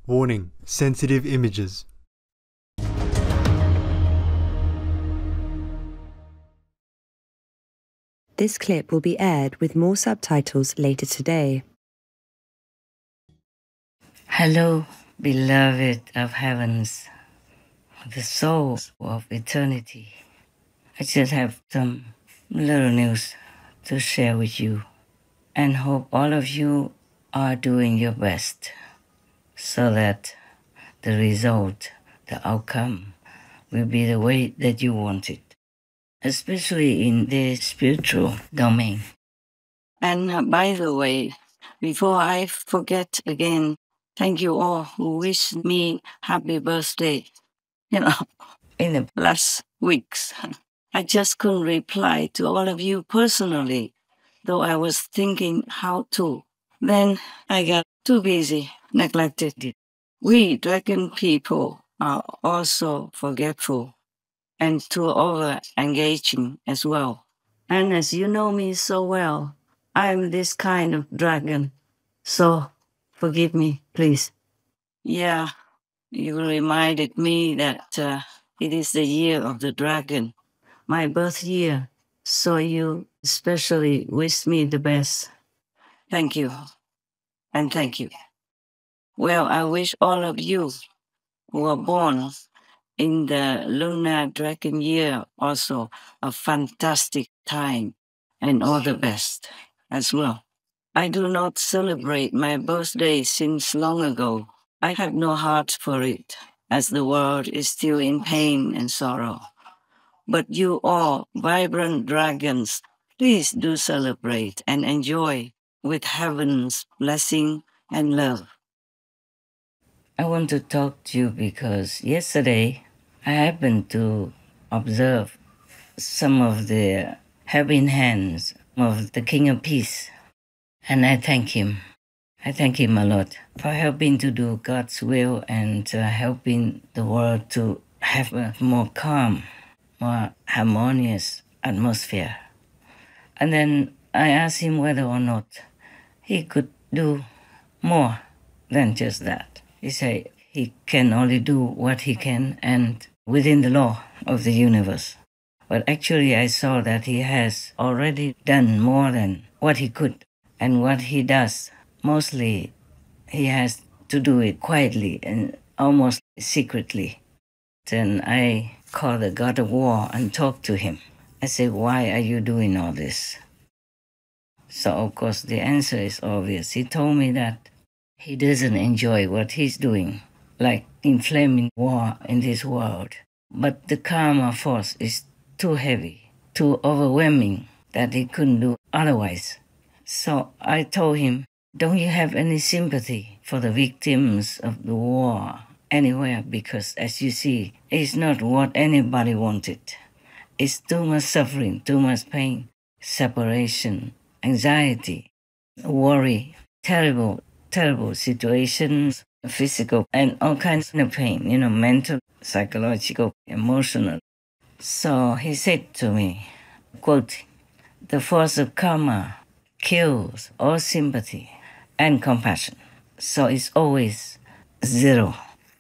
Warning: sensitive images. This clip will be aired with more subtitles later today. Hello, beloved of heavens, the souls of eternity. I just have some little news to share with you and hope all of you are doing your best so that the result, the outcome, will be the way that you want it, especially in the spiritual domain. And by the way, before I forget again, thank you all who wished me happy birthday. In the last weeks, I just couldn't reply to all of you personally, though I was thinking how to. Then I got too busy, neglected it. We dragon people are also forgetful and too over engaging as well. And as you know me so well, I'm this kind of dragon. So forgive me, please. Yeah, you reminded me that it is the year of the dragon, my birth year. So you especially wish me the best. Thank you. And thank you. Well, I wish all of you who are born in the lunar dragon year also a fantastic time and all the best as well. I do not celebrate my birthday since long ago. I have no heart for it, as the world is still in pain and sorrow. But you all, vibrant dragons, please do celebrate and enjoy with heaven's blessing and love. I want to talk to you because yesterday I happened to observe some of the helping hands of the King of Peace. And I thank him. I thank him a lot for helping to do God's will and helping the world to have a more calm, more harmonious atmosphere. And then I asked him whether or not he could do more than just that. He said he can only do what he can and within the law of the universe. But actually I saw that he has already done more than what he could. And what he does, mostly he has to do it quietly and almost secretly. Then I called the God of War and talked to him. I said, why are you doing all this? So of course the answer is obvious. He told me that he doesn't enjoy what he's doing, like inflaming war in this world. But the karma force is too heavy, too overwhelming that he couldn't do otherwise. So I told him, don't you have any sympathy for the victims of the war anywhere? Because as you see, it's not what anybody wanted. It's too much suffering, too much pain, separation, anxiety, worry, terrible, terrible situations, physical, and all kinds of pain, mental, psychological, emotional. So he said to me, quote, the force of karma kills all sympathy and compassion. So it's always zero.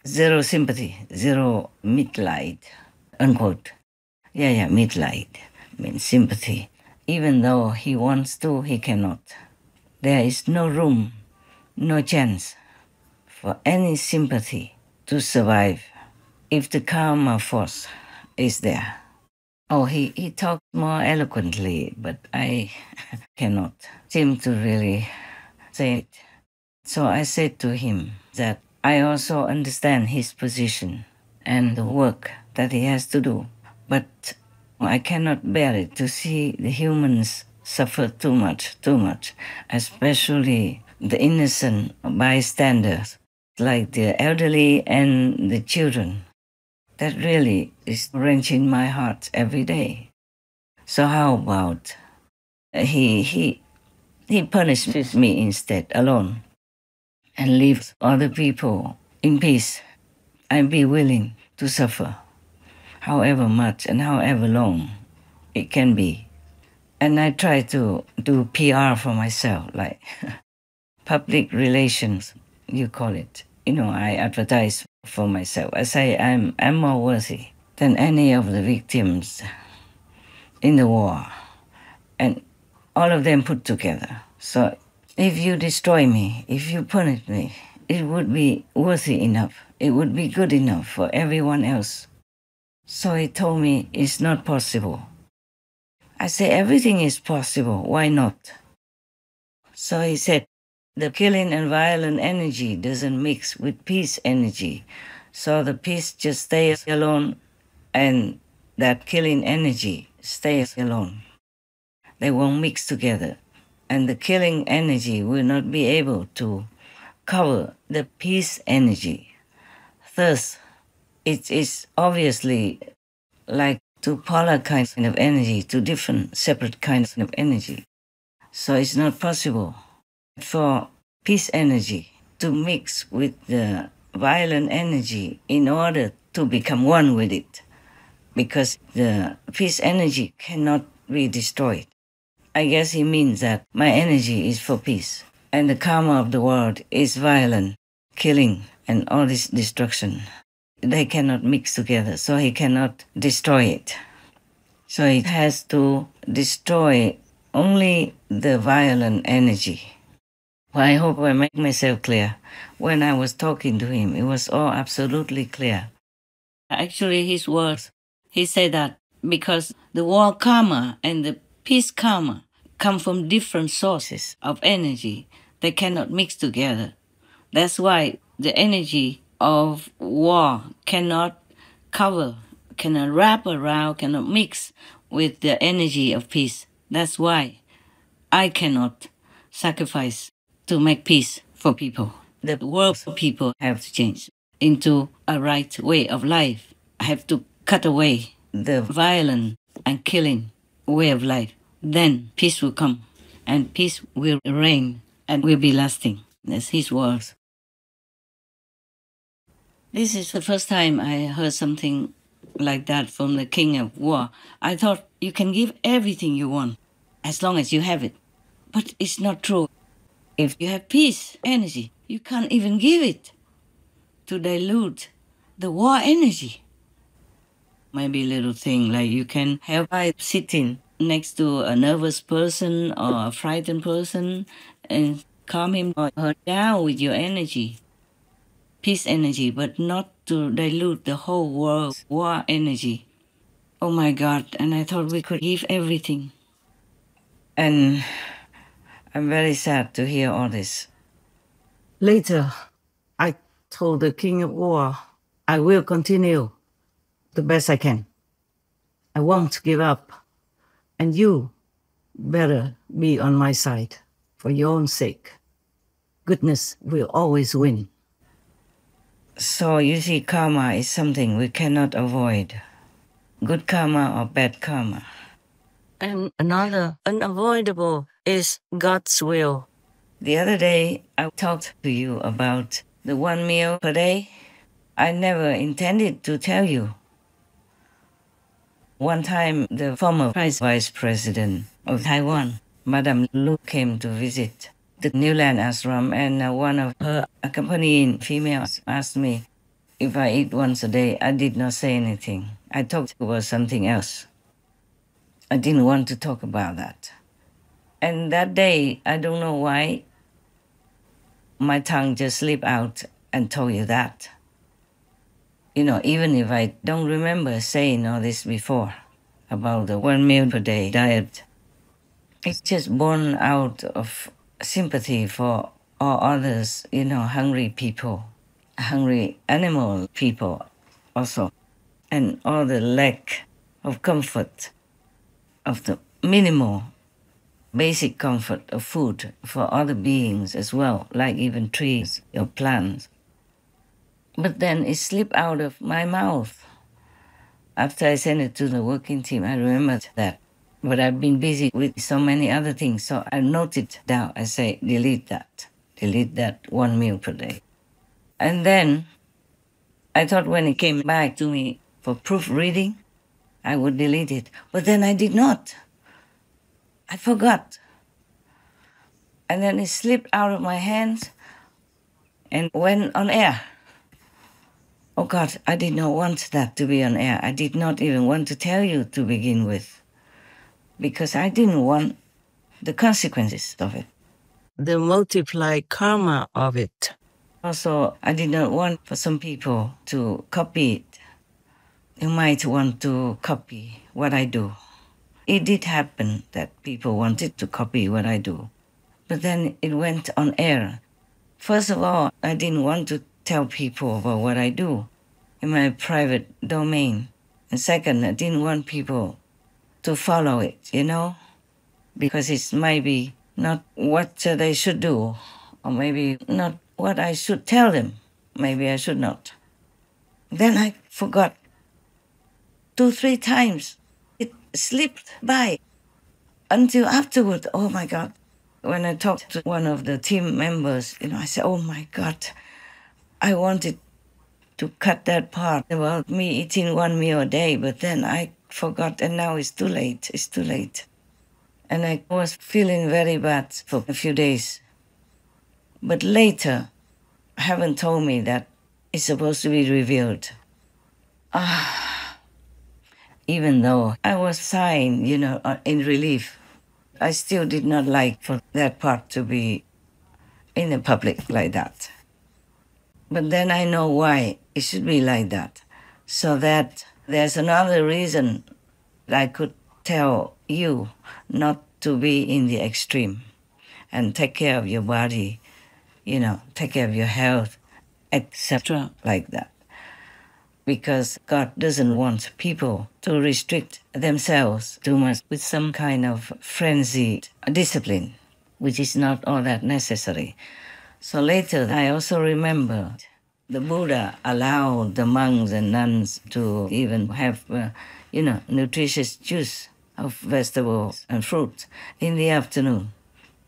Zero sympathy, zero mitleid, unquote. Yeah, mitleid means sympathy. Even though he wants to, he cannot. There is no room, no chance for any sympathy to survive if the karma force is there. Oh, he talked more eloquently, but I cannot seem to really say it. So I said to him that I also understand his position and the work that he has to do, but I cannot bear it to see the humans suffer too much, especially the innocent bystanders, like the elderly and the children. That really is wrenching my heart every day. So how about he punishes me instead alone and leaves other people in peace and be willing to suffer however much and however long it can be. And I try to do PR for myself, like public relations, you call it. I advertise for myself. I say I'm more worthy than any of the victims in the war, and all of them put together. So if you destroy me, if you punish me, it would be worthy enough. It would be good enough for everyone else. So he told me it's not possible. I say everything is possible. Why not? So he said, the killing and violent energy doesn't mix with peace energy. So the peace just stays alone and that killing energy stays alone. They won't mix together. And the killing energy will not be able to cover the peace energy. Thus, it is obviously like two polar kinds of energy, two different separate kinds of energy. So it's not possible for peace energy to mix with the violent energy in order to become one with it, because the peace energy cannot be destroyed. I guess he means that my energy is for peace, and the karma of the world is violent, killing, and all this destruction. They cannot mix together, so he cannot destroy it. So he has to destroy only the violent energy. Well, I hope I make myself clear. When I was talking to him, it was all absolutely clear. Actually, his words, he said that because the war karma and the peace karma come from different sources of energy, they cannot mix together. That's why the energy of war cannot cover, cannot wrap around, cannot mix with the energy of peace. That's why I cannot sacrifice to make peace for people. The world people have to change into a right way of life. I have to cut away the violent and killing way of life. Then peace will come, and peace will reign and will be lasting. That's his words. This is the first time I heard something like that from the king of war. I thought you can give everything you want as long as you have it. But it's not true. If you have peace energy, you can't even give it to dilute the war energy. Maybe a little thing like you can have by sitting next to a nervous person or a frightened person and calm him or her down with your energy, peace energy, but not to dilute the whole world war energy. Oh my God, and I thought we could give everything. And I'm very sad to hear all this. Later, I told the king of war, I will continue the best I can. I won't give up. And you better be on my side for your own sake. Goodness will always win. So you see, karma is something we cannot avoid. Good karma or bad karma. And another unavoidable is God's will. The other day, I talked to you about the 1 meal per day. I never intended to tell you. One time, the former Vice President of Taiwan, Madame Lu, came to visit the New Land Ashram, and one of her accompanying females asked me if I eat once a day. I did not say anything. I talked about something else. I didn't want to talk about that. And that day, I don't know why, my tongue just slipped out and told you that. Even if I don't remember saying all this before about the 1 meal per day diet, it's just born out of sympathy for all others, hungry people, hungry animal people also, and all the lack of comfort, of the minimal, basic comfort of food for other beings as well, like even trees or plants. But then it slipped out of my mouth. After I sent it to the working team, I remembered that. But I've been busy with so many other things, so I noted down. I say, delete that 1 meal per day. And then I thought when it came back to me for proofreading, I would delete it. But then I did not. I forgot. And then it slipped out of my hands. and went on air. Oh God, I did not want that to be on air. I did not even want to tell you to begin with, because I didn't want the consequences of it. The multiplied karma of it. Also, I did not want for some people to copy it. You might want to copy what I do. It did happen that people wanted to copy what I do. But then it went on air. First of all, I didn't want to tell people about what I do in my private domain. And second, I didn't want people to follow it, because it might be not what they should do, or maybe not what I should tell them. Maybe I should not. Then I forgot 2-3 times. It slipped by until afterward. Oh my God. When I talked to one of the team members, I said, oh my God, I wanted to cut that part about me eating 1 meal a day, but then I forgot, and now it's too late. It's too late. And I was feeling very bad for a few days. But later, heaven told me that it's supposed to be revealed. Even though I was sighing, in relief, I still did not like for that part to be in the public like that. But then I know why it should be like that. So that there's another reason that I could tell you not to be in the extreme and take care of your body, take care of your health, etc. like that. Because God doesn't want people to restrict themselves too much with some kind of frenzied discipline, which is not all that necessary. So later, I also remembered the Buddha allowed the monks and nuns to even have, nutritious juice of vegetables and fruit in the afternoon,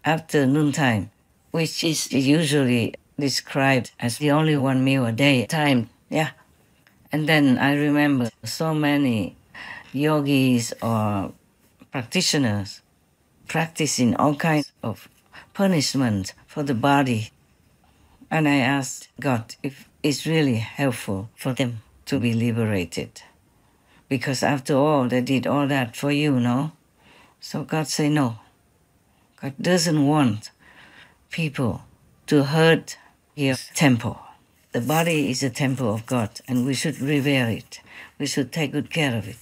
after noontime, which is usually described as the only 1 meal a day time. Yeah. And then I remember so many yogis or practitioners practicing all kinds of punishment for the body. And I asked God if it's really helpful for them to be liberated. Because after all, they did all that for you, no? So God said no. God doesn't want people to hurt your temple. The body is a temple of God, and we should revere it. We should take good care of it,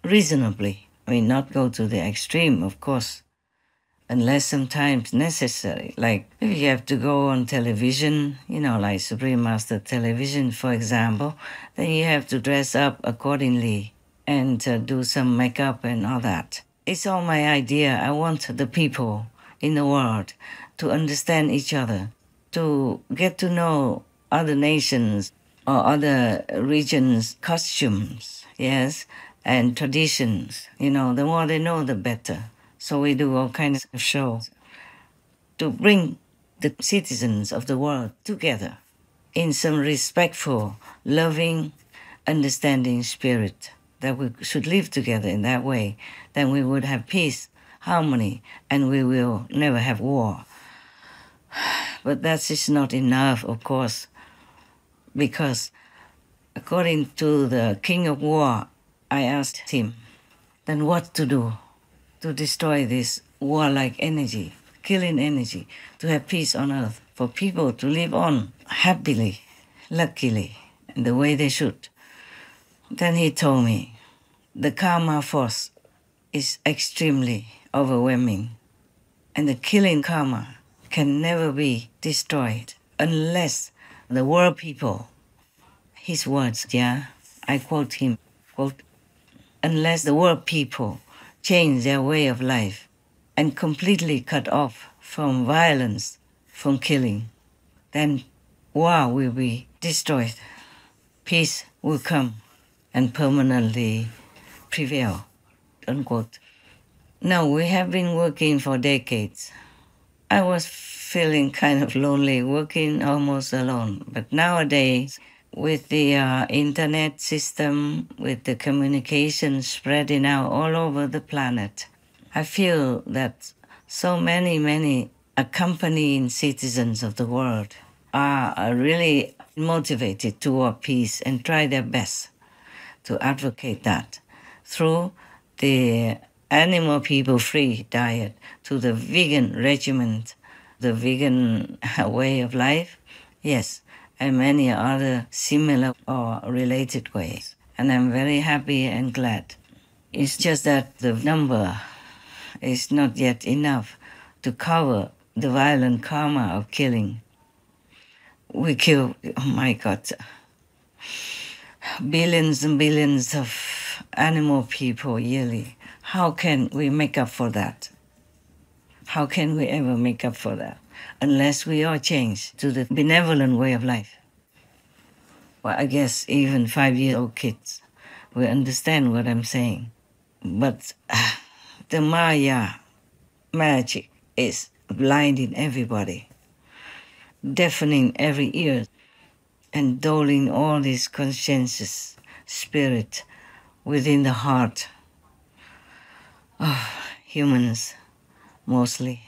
reasonably. Not go to the extreme, of course, unless sometimes necessary. Like if you have to go on television, like Supreme Master Television, for example, then you have to dress up accordingly and do some makeup and all that. It's all my idea. I want the people in the world to understand each other, to get to know other nations or other regions' costumes, yes, and traditions. The more they know, the better. So we do all kinds of shows to bring the citizens of the world together in some respectful, loving, understanding spirit, that we should live together in that way. Then we would have peace, harmony, and we will never have war. But that is not enough, of course, because according to the king of war, I asked him, then what to do to destroy this warlike energy, killing energy, to have peace on earth, for people to live on happily, luckily, in the way they should. Then he told me, the karma force is extremely overwhelming, and the killing karma can never be destroyed unless the world people, his words, I quote him, quote, unless the world people change their way of life and completely cut off from violence, from killing, then war will be destroyed. Peace will come and permanently prevail, unquote. Now, we have been working for decades. I was feeling kind of lonely, working almost alone. But nowadays, with the internet system, with the communication spreading out all over the planet, I feel that so many accompanying citizens of the world are really motivated toward peace and try their best to advocate that through the animal people free diet to the vegan regiment, the vegan way of life, yes, and many other similar or related ways. And I'm very happy and glad. It's just that the number is not yet enough to cover the violent karma of killing. We kill, oh my God, billions and billions of animal people yearly. How can we make up for that? How can we ever make up for that? Unless we all change to the benevolent way of life. Well, I guess even 5-year-old kids will understand what I'm saying. But the Maya magic is blinding everybody, deafening every ear, and dulling all this conscientious spirit within the heart of humans, mostly.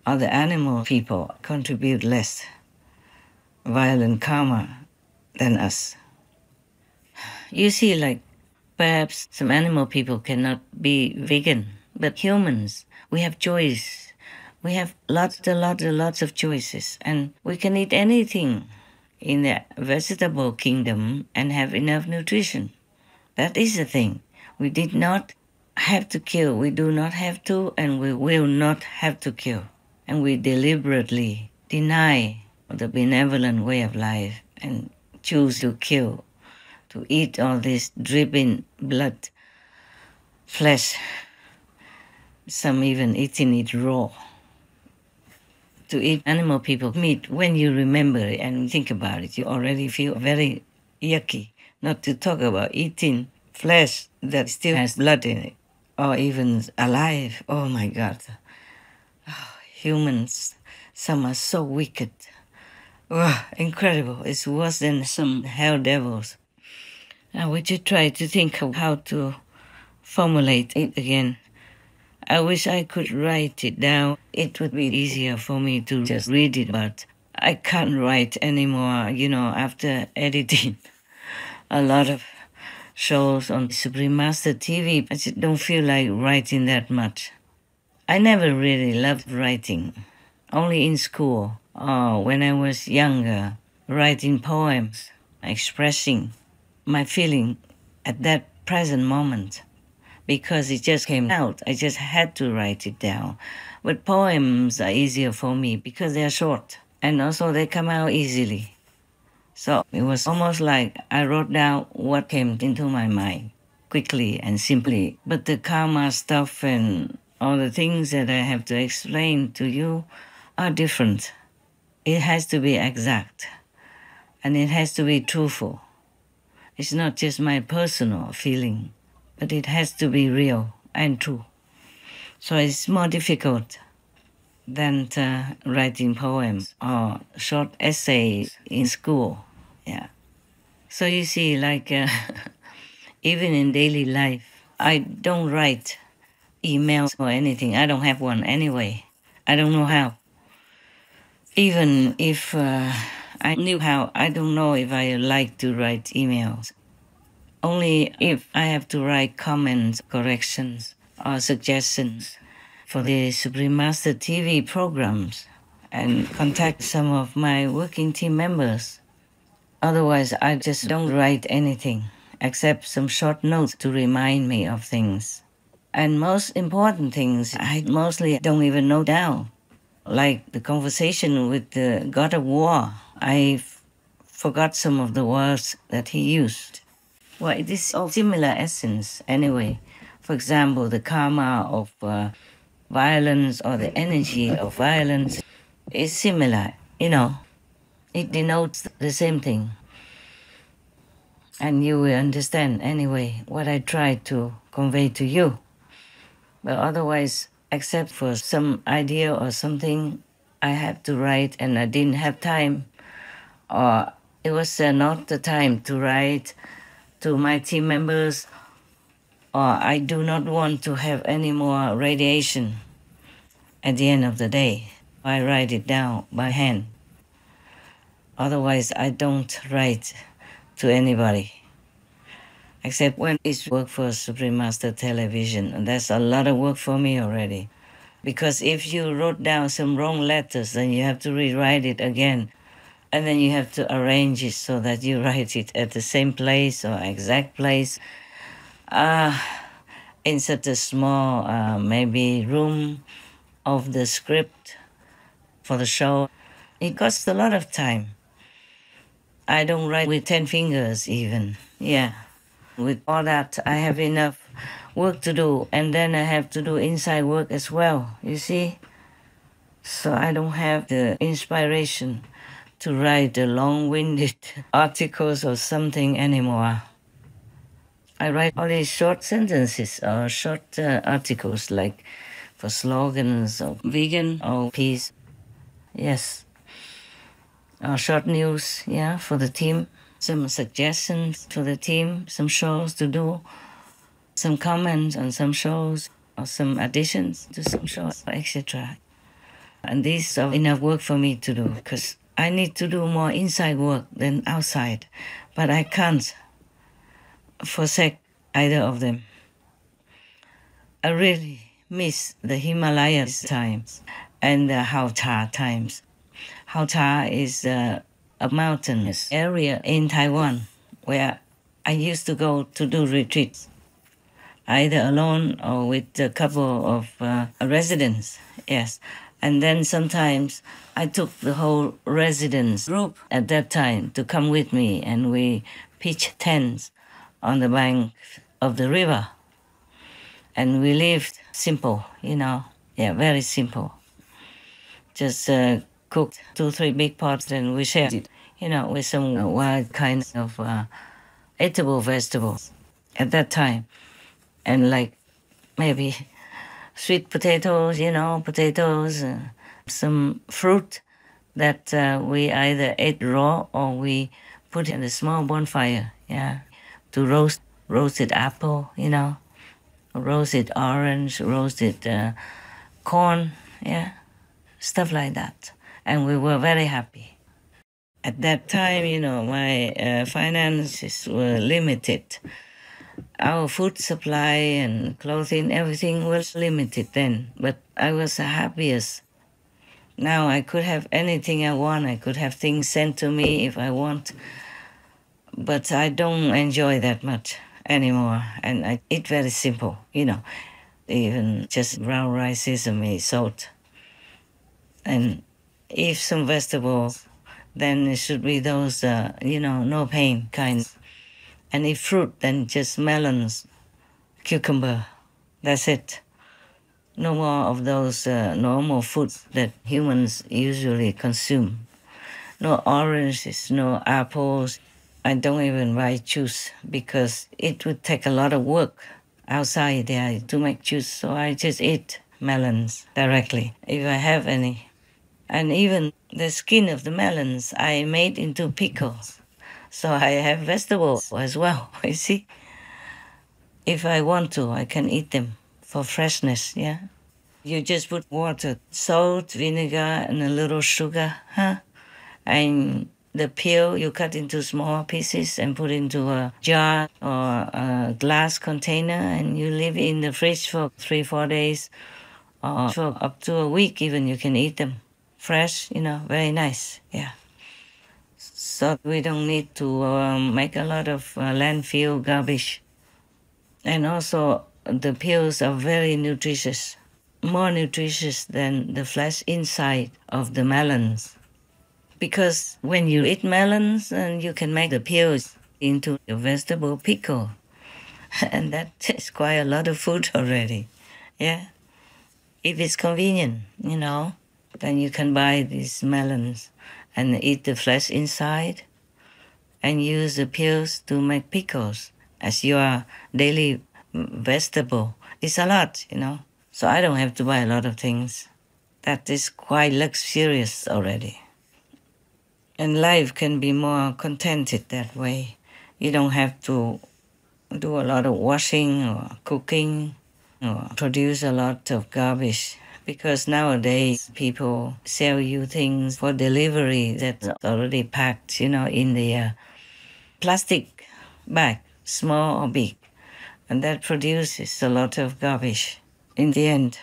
Other animal people contribute less violent karma than us. You see, like, perhaps some animal people cannot be vegan, but humans, we have choice. We have lots of choices, and we can eat anything in the vegetable kingdom and have enough nutrition. That is the thing. We did not have to kill. We do not have to, and we will not have to kill. And we deliberately deny the benevolent way of life and choose to kill, to eat all this dripping blood, flesh, some even eating it raw. To eat animal people meat, when you remember it and think about it, you already feel very yucky. Not to talk about eating flesh that still has blood in it, or even alive. Oh my God. Oh, humans, some are so wicked. Oh, incredible. It's worse than some hell devils. I would just try to think of how to formulate it again. I wish I could write it down. It would be easier for me to just read it, but I can't write anymore, after editing a lot of shows on Supreme Master TV. I just don't feel like writing that much. I never really loved writing, only in school or when I was younger, writing poems, expressing my feeling at that present moment. Because it just came out. I just had to write it down. But poems are easier for me because they're short. And also they come out easily. So it was almost like I wrote down what came into my mind quickly and simply. But the karma stuff and all the things that I have to explain to you are different. It has to be exact. And it has to be truthful. It's not just my personal feeling, but it has to be real and true. So it's more difficult than writing poems or short essays in school. Yeah. So you see, like, even in daily life, I don't write emails or anything. I don't have one anyway. I don't know how. Even if I knew how, I don't know if I like to write emails. Only if I have to write comments, corrections, or suggestions for the Supreme Master TV programs and contact some of my working team members. Otherwise, I just don't write anything except some short notes to remind me of things. And most important things, I mostly don't even note down. Like the conversation with the God of War, I forgot some of the words that he used. Well, it is of similar essence anyway. For example, the karma of violence or the energy of violence is similar, It denotes the same thing. And you will understand anyway what I try to convey to you. But otherwise, except for some idea or something I had to write and I didn't have time, or it was not the time to write to my team members, or I do not want to have any more radiation at the end of the day. I write it down by hand. Otherwise, I don't write to anybody. Except when it's work for Supreme Master Television. And that's a lot of work for me already. Because if you wrote down some wrong letters, then you have to rewrite it again. And then you have to arrange it so that you write it at the same place or exact place. In such a small, maybe room of the script for the show. It costs a lot of time. I don't write with 10 fingers even. Yeah. With all that, I have enough work to do, and then I have to do inside work as well, you see? So I don't have the inspiration to write the long-winded articles or something anymore. I write all these short sentences or short articles, like for slogans or vegan or peace. Yes. Or short news, yeah, for the team. Some suggestions to the team, some shows to do, some comments on some shows, or some additions to some shows, etc. And these are enough work for me to do, because I need to do more inside work than outside. But I can't forsake either of them. I really miss the Himalayas times and the Hauta times. Hauta is a mountainous area in Taiwan where I used to go to do retreats, either alone or with a couple of residents, yes. And then sometimes I took the whole residence group at that time to come with me, and we pitched tents on the bank of the river. And we lived simple, very simple. Just cooked 2-3 big pots and we shared it, with some wild kinds of eatable vegetables at that time. And like maybe sweet potatoes, some fruit that we either ate raw or we put in a small bonfire, to roasted apple, roasted orange, roasted corn, stuff like that. And we were very happy. At that time, my finances were limited. Our food supply and clothing, everything was limited then. But I was the happiest. Now I could have anything I want. I could have things sent to me if I want. But I don't enjoy that much anymore. And I eat very simple, even just brown rice, sesame, salt. And if some vegetables, then it should be those, no pain kind. And if fruit, then just melons, cucumber. That's it. No more of those normal foods that humans usually consume. No oranges, no apples. I don't even buy juice because it would take a lot of work outside there to make juice. So I just eat melons directly, if I have any. And even the skin of the melons I made into pickles. So I have vegetables as well, you see. If I want to, I can eat them for freshness, You just put water, salt, vinegar, and a little sugar, And the peel you cut into small pieces and put into a jar or a glass container, and you leave it in the fridge for 3-4 days, or for up to a week even. You can eat them fresh, very nice, So we don't need to make a lot of landfill garbage. And also the peels are very nutritious, more nutritious than the flesh inside of the melons. Because when you eat melons, then you can make the peels into a vegetable pickle. And that is quite a lot of food already, If it's convenient, then you can buy these melons and eat the flesh inside and use the peels to make pickles as your daily vegetable. It's a lot, So I don't have to buy a lot of things. That is quite luxurious already. And life can be more contented that way. You don't have to do a lot of washing or cooking or produce a lot of garbage Because nowadays people sell you things for delivery that's already packed, in the plastic bag, small or big. And that produces a lot of garbage in the end.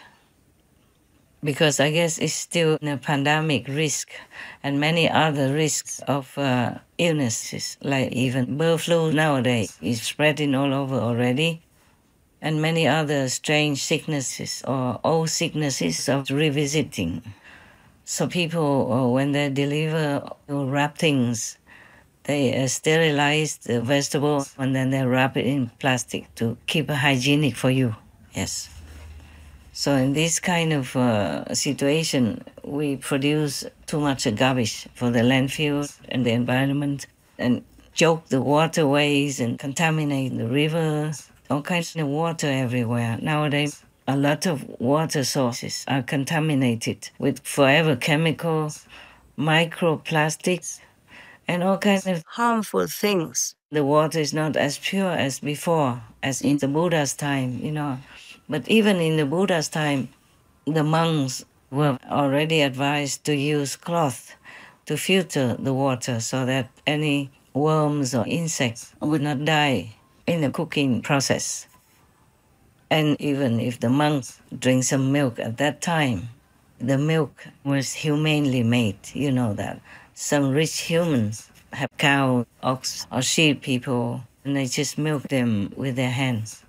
Because I guess it's still a pandemic risk and many other risks of illnesses, like even bird flu nowadays is spreading all over already, and many other strange sicknesses or old sicknesses are revisiting. So people, when they deliver or wrap things, they sterilize the vegetable and then they wrap it in plastic to keep it hygienic for you. Yes. So in this kind of situation, we produce too much garbage for the landfill and the environment, and choke the waterways and contaminate the river, all kinds of water everywhere. Nowadays, a lot of water sources are contaminated with forever chemicals, microplastics, and all kinds of Harmful things. the water is not as pure as before, as in the Buddha's time. But even in the Buddha's time, the monks were already advised to use cloth to filter the water so that any worms or insects would not die in the cooking process. And even if the monks drink some milk at that time, the milk was humanely made, you know that. Some rich humans have cow, ox, or sheep people, and they just milk them with their hands.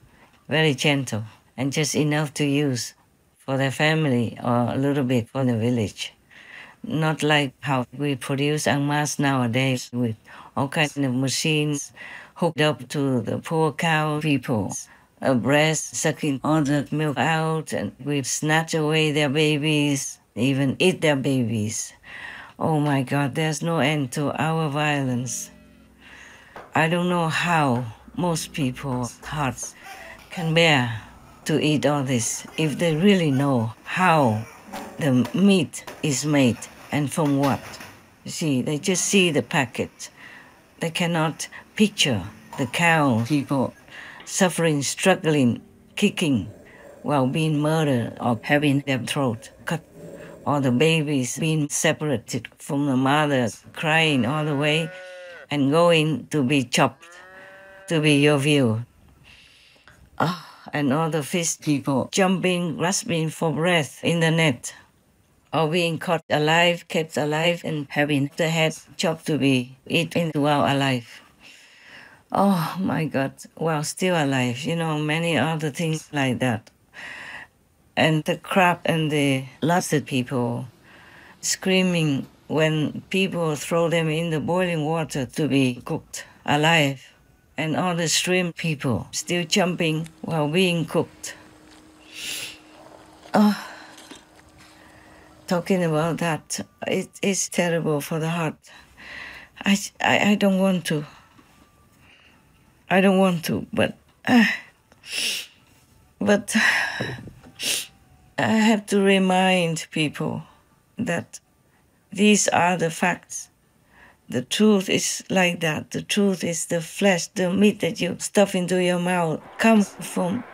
Very gentle, and just enough to use for their family or a little bit for the village. Not like how we produce en masse nowadays with all kinds of machines hooked up to the poor cow people, a breast sucking all the milk out, and we snatch away their babies, even eat their babies. Oh my God, there's no end to our violence. I don't know how most people's hearts can bear to eat all this if they really know how the meat is made and from what. You see, they just see the packet. They cannot picture the cow people suffering, struggling, kicking while being murdered or having their throat cut, or the babies being separated from the mother, crying all the way and going to be chopped, to be your view. And all the fish people jumping, grasping for breath in the net, or being caught alive, kept alive, and having the head chopped to be eaten while alive. Oh my God, while still alive, many other things like that. And the crab and the lobster people screaming when people throw them in the boiling water to be cooked alive. And all the shrimp people still jumping while being cooked. Oh, talking about that, it's terrible for the heart. I don't want to. I don't want to, but I have to remind people that these are the facts. The truth is like that. The truth is the flesh, the meat that you stuff into your mouth comes from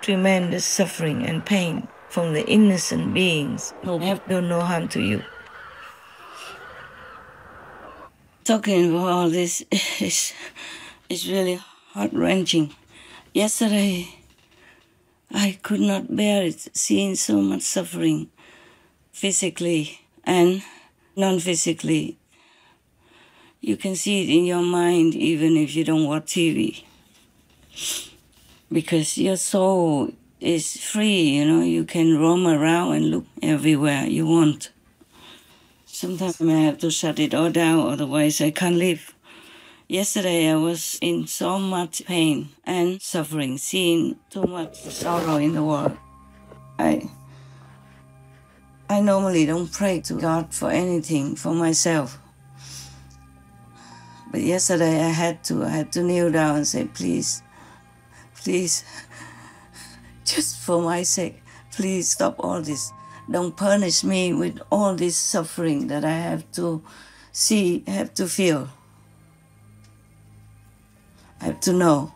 tremendous suffering and pain from the innocent beings who have done no harm to you. Talking about all this is really heart-wrenching. Yesterday, I could not bear it, seeing so much suffering, physically and non-physically. You can see it in your mind even if you don't watch TV. Because your soul is free, you can roam around and look everywhere you want. Sometimes I have to shut it all down, otherwise I can't live. Yesterday I was in so much pain and suffering, seeing too much sorrow in the world. I normally don't pray to God for anything, for myself. But yesterday I had to kneel down and say, please, just for my sake, please stop all this. Don't punish me with all this suffering that I have to see, have to feel. I have to know.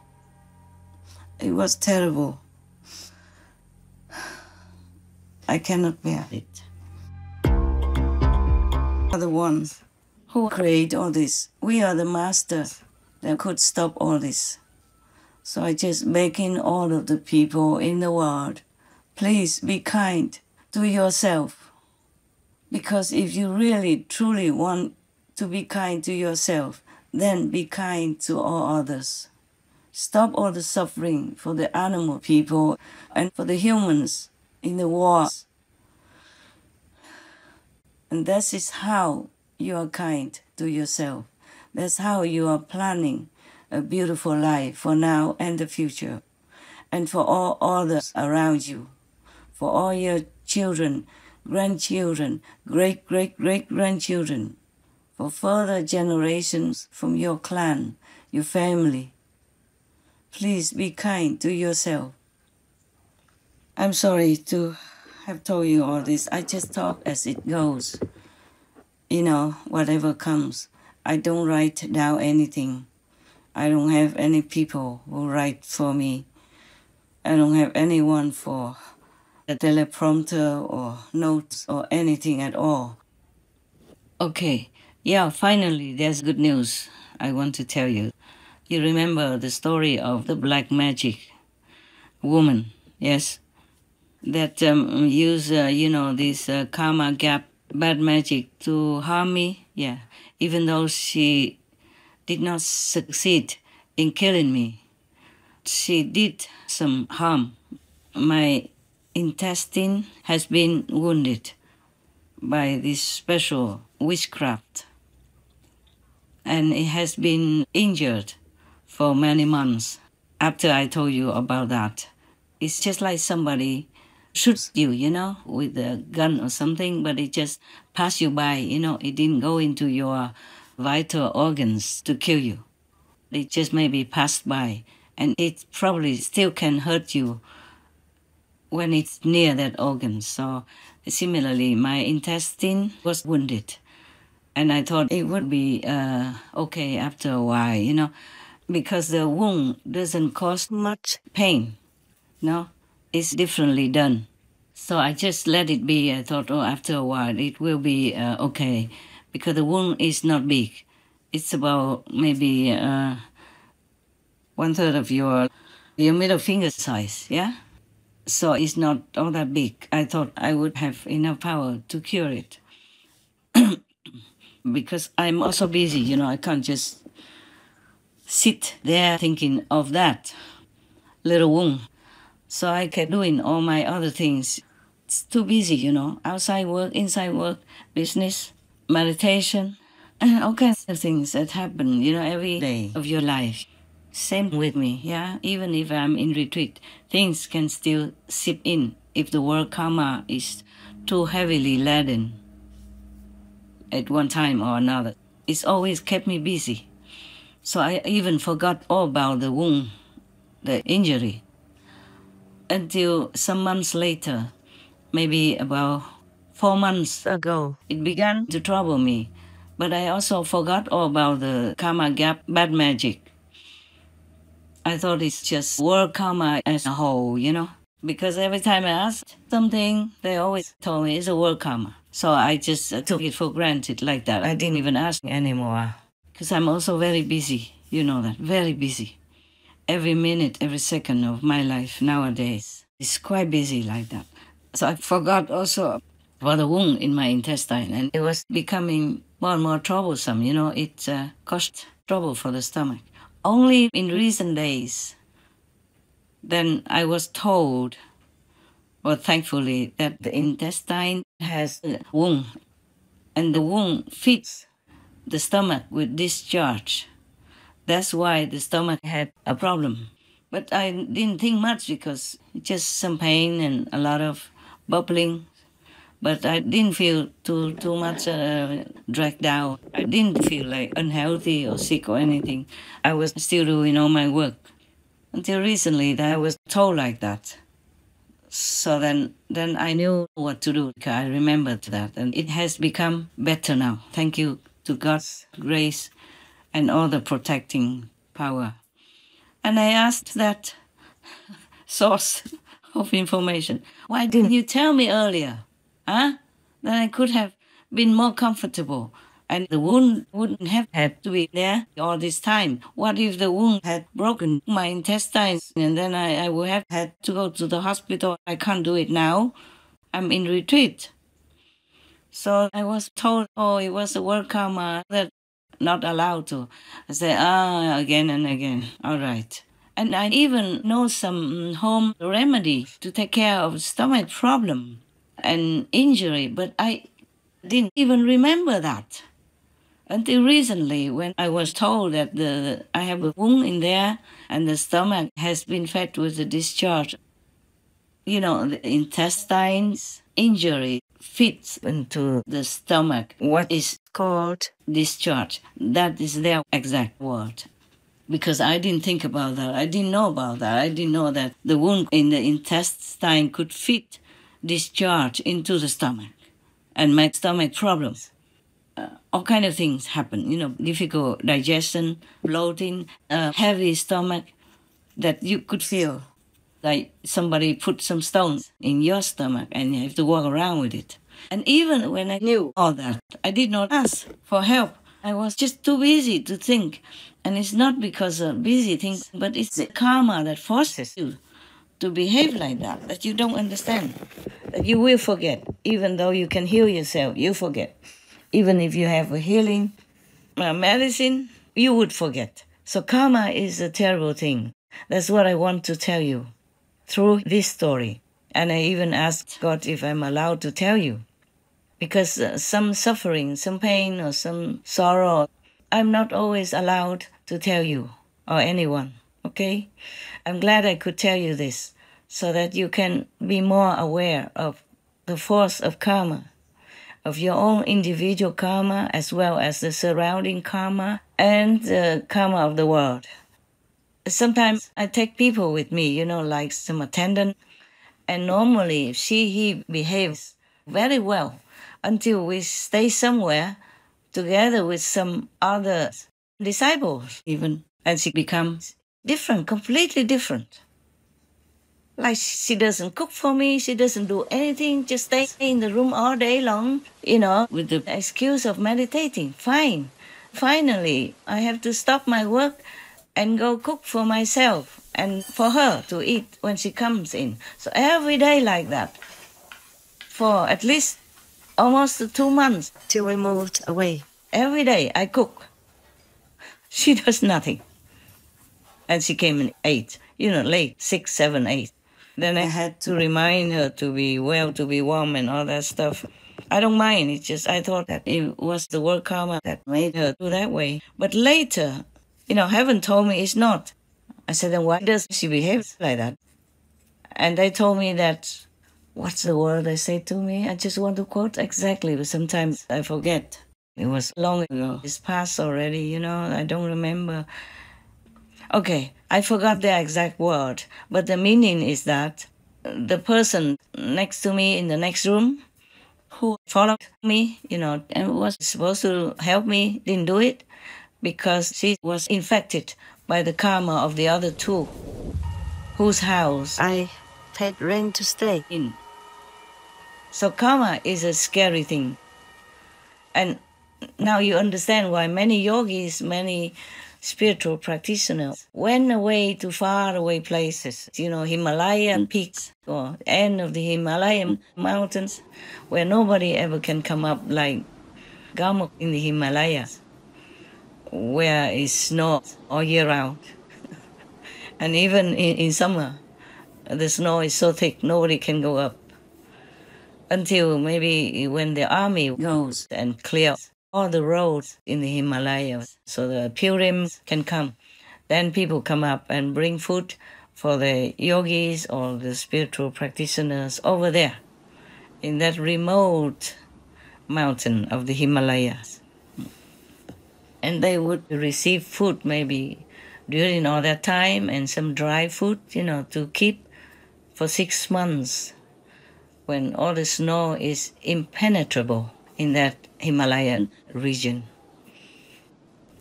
It was terrible. I cannot bear it. We are the ones who create all this. We are the master that could stop all this. So I just begging all of the people in the world, please be kind to yourself. Because if you really, truly want to be kind to yourself, then be kind to all others. Stop all the suffering for the animal people and for the humans in the wars. And that is how you are kind to yourself. That's how you are planning a beautiful life for now and the future, and for all others around you, for all your children, grandchildren, great-great-great-grandchildren, for further generations from your clan, your family. Please be kind to yourself. I'm sorry to have told you all this. I just talk as it goes. You know, whatever comes. I don't write down anything. I don't have any people who write for me. I don't have anyone for a teleprompter or notes or anything at all. Okay, yeah, finally there's good news I want to tell you. You remember the story of the black magic woman, yes? That use, this karma gap, bad magic to harm me, yeah. Even though she did not succeed in killing me, she did some harm. My intestine has been wounded by this special witchcraft, and it has been injured for many months after I told you about that. It's just like somebody shoots you, with a gun or something, but it just passed you by, it didn't go into your vital organs to kill you. It just maybe passed by, and it probably still can hurt you when it's near that organ. So similarly, my intestine was wounded, and I thought it would be okay after a while, because the wound doesn't cause much pain, it's differently done. So I just let it be. I thought, after a while it will be okay, because the wound is not big. It's about maybe 1/3 of your middle finger size, yeah? So it's not all that big. I thought I would have enough power to cure it. Because I'm also busy, I can't just sit there thinking of that little wound. So I kept doing all my other things. It's too busy, outside work, inside work, business, meditation, and all kinds of things that happen, every day of your life. Same with me, yeah? Even if I'm in retreat, things can still seep in if the world karma is too heavily laden at one time or another. It's always kept me busy. So I even forgot all about the wound, the injury, until some months later, maybe about 4 months ago, it began to trouble me. But I also forgot all about the karma gap, bad magic. I thought it's just world karma as a whole, because every time I asked something, they always told me it's a world karma. So I just took it for granted like that. I didn't even ask anymore, because I'm also very busy, that, very busy. Every minute, every second of my life nowadays is quite busy like that. So I forgot also about the wound in my intestine, and it was becoming more and more troublesome. It caused trouble for the stomach. Only in recent days, then I was told, well, thankfully, that the intestine has a wound, and the wound feeds the stomach with discharge. That's why the stomach had a problem. But I didn't think much, because just some pain and a lot of bubbling. But I didn't feel too much dragged down. I didn't feel like unhealthy or sick or anything. I was still doing all my work. Until recently, that I was told like that. So then I knew what to do. I remembered that, and it has become better now. Thank you to God's grace and all the protecting power. And I asked that source of information. Why didn't you tell me earlier? Huh? Then I could have been more comfortable. And the wound wouldn't have had to be there all this time. What if the wound had broken my intestines and then I would have had to go to the hospital? I can't do it now. I'm in retreat. So I was told, oh, it was the word karma that not allowed to. I said, again and again. All right. And I even know some home remedy to take care of stomach problem and injury, but I didn't even remember that. Until recently, when I was told that I have a wound in there and the stomach has been fed with the discharge. You know, the intestines injury fits into the stomach. What is called discharge? That is their exact word. Because I didn't think about that. I didn't know about that. I didn't know that the wound in the intestine could fit discharge into the stomach and make stomach problems. All kind of things happen, difficult digestion, bloating, heavy stomach that you could feel like somebody put some stones in your stomach and you have to walk around with it. And even when I knew all that, I did not ask for help. I was just too busy to think. And it's not because of busy things, but it's the karma that forces you to behave like that you don't understand, that you will forget. Even though you can heal yourself, you forget. Even if you have a healing medicine, you would forget. So karma is a terrible thing. That's what I want to tell you through this story. And I even asked God if I'm allowed to tell you. Because some suffering, some pain, or some sorrow, I'm not always allowed to tell you or anyone, okay? I'm glad I could tell you this so that you can be more aware of the force of karma, of your own individual karma as well as the surrounding karma and the karma of the world. Sometimes I take people with me, like some attendant, and normally he behaves very well until we stay somewhere together with some other disciples even, and she becomes different, completely different. Like she doesn't cook for me, she doesn't do anything, just stay in the room all day long, with the excuse of meditating. Fine. Finally, I have to stop my work and go cook for myself and for her to eat when she comes in. So every day like that, for at least almost 2 months Till we moved away. Every day I cook. She does nothing. And she came in 8, late, 6, 7, 8. Then I had to remind her to be well, to be warm and all that stuff. I don't mind. It's just I thought that it was the word karma that made her do that way. But later, heaven told me it's not. I said, then why does she behave like that? And they told me that, what's the word they say to me? I just want to quote exactly, but sometimes I forget. It was long ago. It's past already, I don't remember. Okay, I forgot the exact word, but the meaning is that the person next to me in the next room who followed me, and was supposed to help me, didn't do it because she was infected by the karma of the other two, whose house I paid rent to stay in. So karma is a scary thing. And now you understand why many yogis, many spiritual practitioners went away to far away places, Himalayan peaks or end of the Himalayan mountains where nobody ever can come up, like Gamok in the Himalayas, where it's snow all year round. And even in summer, the snow is so thick, nobody can go up. Until maybe when the army goes and clears all the roads in the Himalayas so the pilgrims can come. Then people come up and bring food for the yogis or the spiritual practitioners over there in that remote mountain of the Himalayas. And they would receive food maybe during all that time and some dry food, to keep for 6 months when all the snow is impenetrable in that Himalayan region.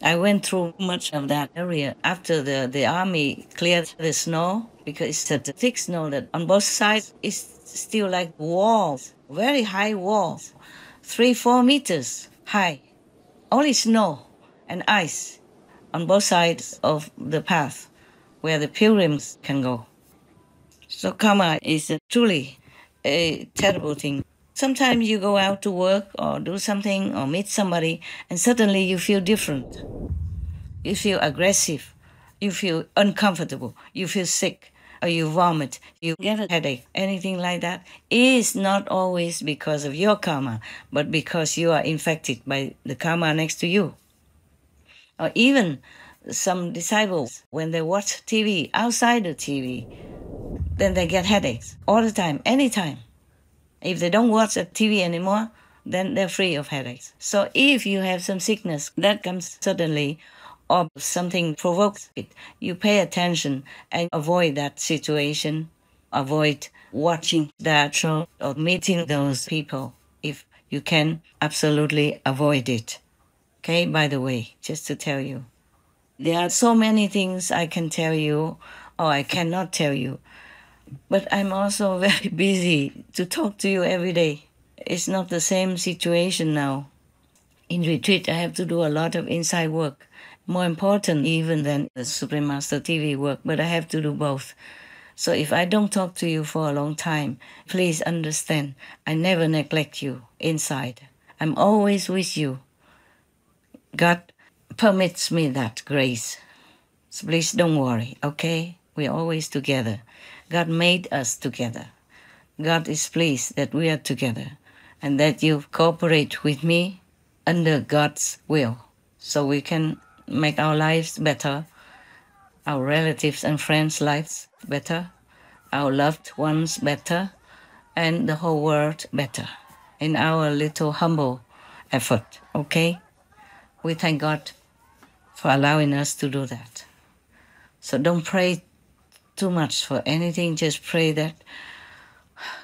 I went through much of that area after the army cleared the snow, because it's such a thick snow that on both sides it's still like walls, very high walls, 3-4 meters high. Only snow and ice on both sides of the path where the pilgrims can go. So karma is truly a terrible thing. Sometimes you go out to work or do something or meet somebody and suddenly you feel different. You feel aggressive, you feel uncomfortable, you feel sick, or you vomit, you get a headache, anything like that. It is not always because of your karma, but because you are infected by the karma next to you. Or even some disciples, when they watch TV, outside the TV, then they get headaches all the time, anytime. If they don't watch a TV anymore, then they're free of headaches. So if you have some sickness that comes suddenly, or something provokes it, you pay attention and avoid that situation, avoid watching that show or meeting those people. If you can, absolutely avoid it. Okay, by the way, just to tell you. There are so many things I can tell you or I cannot tell you, but I'm also very busy to talk to you every day. It's not the same situation now. In retreat, I have to do a lot of inside work, more important even than the Supreme Master TV work, but I have to do both. So if I don't talk to you for a long time, please understand, I never neglect you inside. I'm always with you. God permits me that grace. So please don't worry, okay? We're always together. God made us together. God is pleased that we are together and that you cooperate with me under God's will so we can make our lives better, our relatives and friends' lives better, our loved ones better, and the whole world better in our little humble effort, okay? We thank God for allowing us to do that. So don't pray too much for anything, just pray that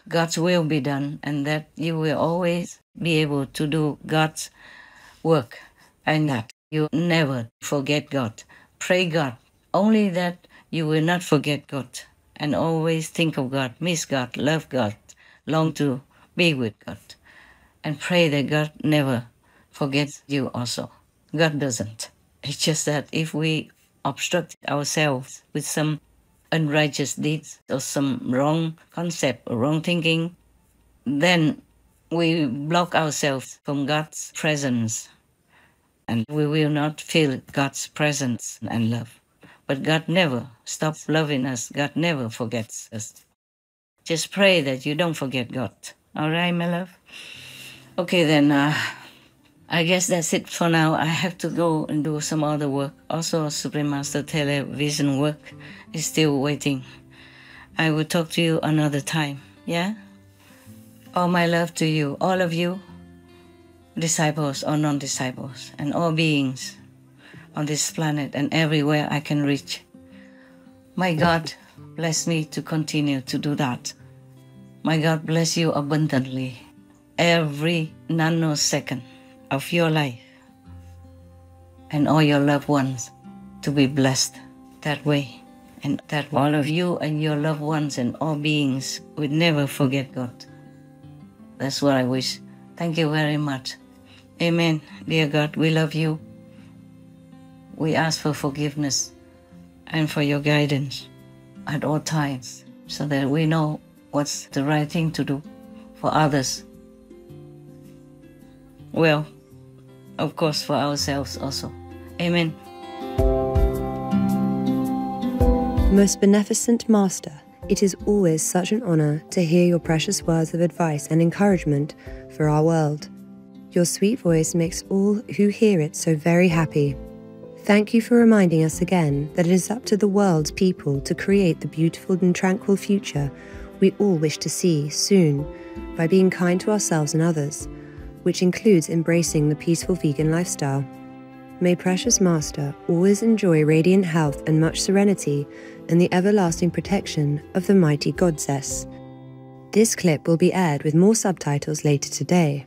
God's will be done and that you will always be able to do God's work and that you never forget God. Pray God, only that you will not forget God and always think of God, miss God, love God, long to be with God. And pray that God never forgets you also. God doesn't. It's just that if we obstruct ourselves with some unrighteous deeds or some wrong concept or wrong thinking, then we block ourselves from God's presence and we will not feel God's presence and love. But God never stops loving us. God never forgets us. Just pray that you don't forget God. All right, my love? Okay, then I guess that's it for now. I have to go and do some other work. Also, Supreme Master television work is still waiting. I will talk to you another time, yeah? All my love to you, all of you, disciples or non-disciples, and all beings on this planet and everywhere I can reach. My God bless me to continue to do that. My God bless you abundantly every nanosecond of your life and all your loved ones to be blessed that way, and that all of you and your loved ones and all beings would never forget God. That's what I wish. Thank you very much. Amen. Dear God, we love you. We ask for forgiveness and for your guidance at all times so that we know what's the right thing to do for others. Well, of course, for ourselves also. Amen. Most beneficent Master, it is always such an honor to hear your precious words of advice and encouragement for our world. Your sweet voice makes all who hear it so very happy. Thank you for reminding us again that it is up to the world's people to create the beautiful and tranquil future we all wish to see soon by being kind to ourselves and others, which includes embracing the peaceful vegan lifestyle. May Precious Master always enjoy radiant health and much serenity and the everlasting protection of the mighty Goddess. This clip will be aired with more subtitles later today.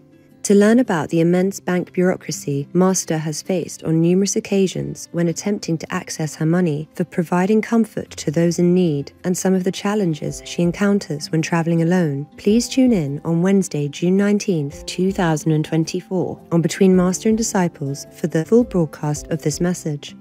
To learn about the immense bank bureaucracy Master has faced on numerous occasions when attempting to access her money for providing comfort to those in need and some of the challenges she encounters when travelling alone, please tune in on Wednesday, June 19th, 2024 on Between Master and Disciples for the full broadcast of this message.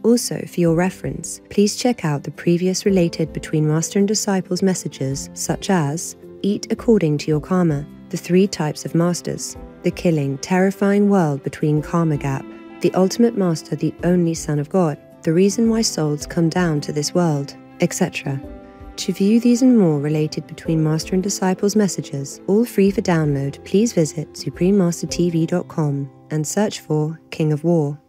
Also, for your reference, please check out the previous related Between Master and Disciples messages such as Eat According to Your Karma, the 3 types of masters, the killing, terrifying world between karma gap, the ultimate master, the only Son of God, the reason why souls come down to this world, etc. To view these and more related Between Master and Disciples messages, all free for download, please visit suprememastertv.com and search for King of War.